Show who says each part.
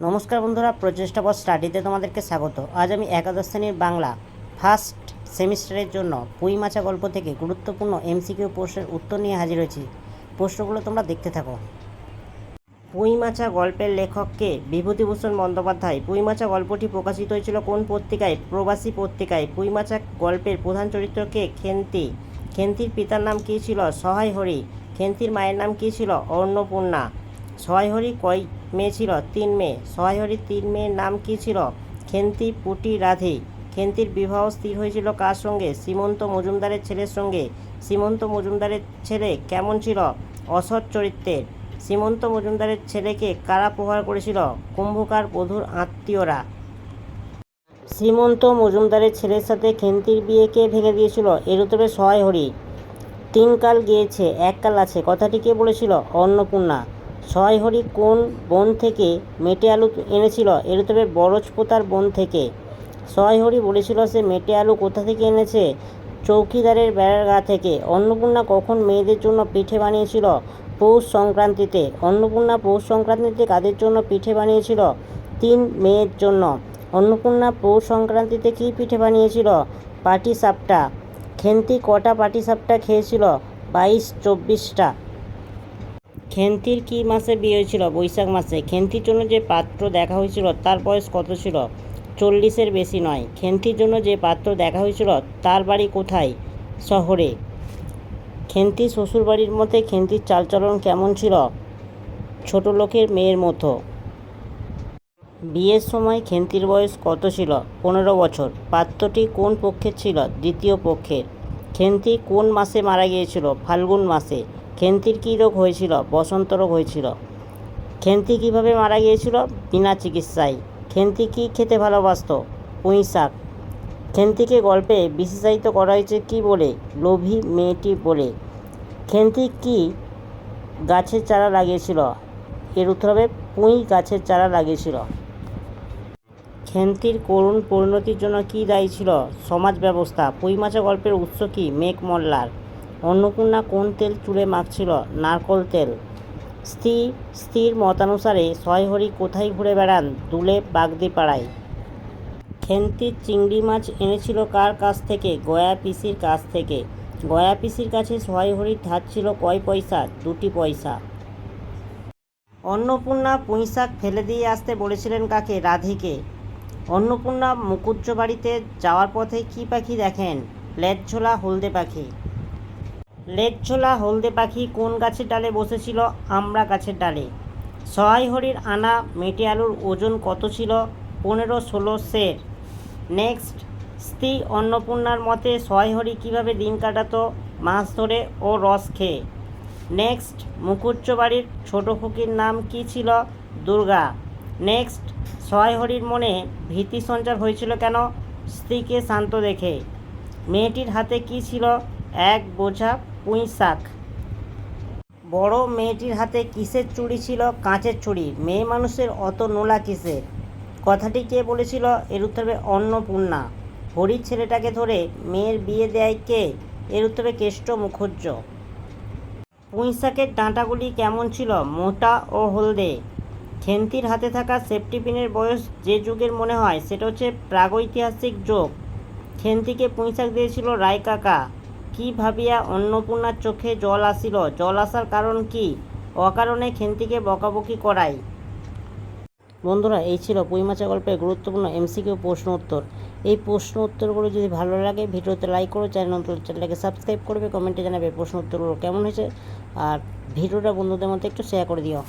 Speaker 1: নমস্কার বন্ধুরা, প্রচেষ্টা পথ স্টাডিতে তোমাদেরকে স্বাগত। আজ আমি একাদশ শ্রেণীর বাংলা ফার্স্ট সেমিস্টারের জন্য পুঁই মাছা গল্প থেকে গুরুত্বপূর্ণ এমসিকিউ প্রশ্নের উত্তর নিয়ে হাজির হয়েছি। প্রশ্নগুলো তোমরা দেখতে থাকো। পুঁই মাছা গল্পের লেখক কে? বিভূতিভূষণ বন্দ্যোপাধ্যায়। পুঁই মাছা গল্পটি প্রকাশিত হয়েছিল কোন পত্রিকায়? প্রবাসী পত্রিকায়। পুঁই মাছা গল্পের প্রধান চরিত্র কে? খেন্তি। খেন্তির পিতার নাম কী ছিল? সহায় হরি। খেন্তির মায়ের নাম কী ছিল? অন্নপূর্ণা। সহায় হরি কয় মেয়ে ছিল? 3 মেয়ে। সহায় হরির 3 মেয়ের নাম কী ছিল? খেন্তি, পুটি, রাধি। খেন্তির বিবাহ স্থির হয়েছিল কার সঙ্গে? সীমন্ত মজুমদারের ছেলের সঙ্গে। সীমন্ত মজুমদারের ছেলে কেমন ছিল? অসৎ চরিত্রের। সীমন্ত মজুমদারের ছেলেকে কারা প্রহার করেছিল? কুম্ভকার বধূর আত্মীয়রা। শ্রীমন্ত মজুমদারের ছেলের সাথে খেন্তির বিয়ে কে ভেঙে দিয়েছিল? এর উত্তরে সহায় হরি। 3 কাল গিয়েছে, 1 কাল আছে কথাটি কে বলেছিল? অন্নপূর্ণা। সহায় হরি কোন বন থেকে মেটে আলু এনেছিল? এর উত্তরে বরজপোতার বন থেকে। সহায় হরি বলেছিল সে মেটে আলু কোথা থেকে এনেছে? চৌকিদারের বেড়ার গা থেকে। অন্নপূর্ণা কখন মেয়েদের জন্য পিঠে বানিয়েছিল? পৌষ সংক্রান্তিতে। অন্নপূর্ণা পৌষ সংক্রান্তিতে কাদের জন্য পিঠে বানিয়েছিল? 3 মেয়ের জন্য। অন্নপূর্ণা পৌষ সংক্রান্তিতে কী পিঠে বানিয়েছিল? পাটিসাপটা। খেন্তি কটা পাটিসাপটা খেয়েছিল? 22-24টা। খেন্তির কী মাসে বিয়ে হয়েছিল? বৈশাখ মাসে। খেন্তির জন্য যে পাত্র দেখা হয়েছিল তার বয়স কত ছিল? 40-এর বেশি নয়। খেন্তির জন্য যে পাত্র দেখা হয়েছিল তার বাড়ি কোথায়? শহরে। খেন্তির শ্বশুরবাড়ির মধ্যে খেন্তির চালচলন কেমন ছিল? ছোট লোকের মেয়ের মতো। বিয়ের সময় খেন্তির বয়স কত ছিল? 15 বছর। পাত্রটি কোন পক্ষের ছিল? দ্বিতীয় পক্ষের। খেন্তি কোন মাসে মারা গিয়েছিল? ফাল্গুন মাসে। খেন্তির কী রোগ হয়েছিল? বসন্ত রোগ হয়েছিল। খেন্তি কীভাবে মারা গিয়েছিল? বিনা চিকিৎসায়। খেন্তি কী খেতে ভালোবাসত? পুঁই শাক। খেন্তিকে গল্পে বিশেষায়িত করা হয়েছে কী বলে? লোভী মেয়েটি বলে। খেন্তি কী গাছের চারা লাগিয়েছিল? এর উত্তর হবে পুঁই গাছের চারা লাগিয়েছিল। খেন্তির করুণ পরিণতির জন্য কী দায়ী ছিল? সমাজ ব্যবস্থা। পুঁই মাছা গল্পের উৎস কী? মেঘ মল্লার। অন্নপূর্ণা কোন তেল চুলে মাখছিল? নারকোল তেল। স্ত্রীর মতানুসারে সহায় হরি কোথায় ঘুরে বেড়ান? দুলে বাগদিপাড়ায়। খেন্তির চিংড়ি মাছ এনেছিল কার কাছ থেকে? গয়া পিসির কাছ থেকে। গয়া পিসির কাছে সহায় হরির ধার ছিল কয় পয়সা? 2 পয়সা। অন্নপূর্ণা পুঁই শাক ফেলে দিয়ে আসতে বলেছিলেন কাকে? রাধিকে। অন্নপূর্ণা মুকুজ্জ বাড়িতে যাওয়ার পথে কী পাখি দেখেন? লেজঝোলা হলদে পাখি। লেজঝোলা হলদে পাখি কোন গাছের ডালে বসেছিল? আমড়া গাছের ডালে। সহায় হরির আনা মেটে আলুর ওজন কত ছিল? 15-16 সের। নেক্সট, স্ত্রী অন্নপূর্ণার মতে সহায় হরি কীভাবে দিন কাটাতো? মাছ ধরে ও রস খেয়ে। নেক্সট, মুকুজ্জ বাড়ির ছোট খুকির নাম কী ছিল? দুর্গা। নেক্সট, সহায় হরির মনে ভীতি সঞ্চার হয়েছিল কেন? স্ত্রীকে শান্ত দেখে। মেয়েটির হাতে কী ছিল? 1 বোঝা পুঁই শাক। বড় মেয়েটির হাতে কিসের চুড়ি ছিল? কাঁচের চুড়ি। মেয়ে মানুষের অত নোলা কিসের? কথাটি কে বলেছিল? এর উত্তরে অন্নপূর্ণা। হরির ছেলেটাকে ধরে মেয়ের বিয়ে দেয় কে? এর উত্তরে কেষ্ট মুখুজ্জ। পুঁই শাকের ডাঁটাগুলি কেমন ছিল? মোটা ও হলদে। খেন্তির হাতে থাকা সেফটি পিনের বয়স যে যুগের মনে হয় সেটা হচ্ছে প্রাগৈতিহাসিক যুগ। খেন্তিকে পুঁই শাক দিয়েছিল রায় কাকা। কি ভাবিয়া অন্নপূর্ণার চোখে জল আসিল? জল আসার কারণ কি? অকারণে খেন্তিকে বকাবকি করায়। বন্ধুরা, এই ছিল পুঁই মাছা গল্পের গুরুত্বপূর্ণ এমসিকিউ প্রশ্ন উত্তর। এই প্রশ্ন উত্তরগুলো যদি ভালো লাগে ভিডিওতে লাইক করো, চ্যানেলটাকে সাবস্ক্রাইব করবে, কমেন্টে জানাবে প্রশ্ন উত্তরগুলো কেমন হয়েছে, আর ভিডিওটা বন্ধুদের মধ্যে একটু শেয়ার করে দিও।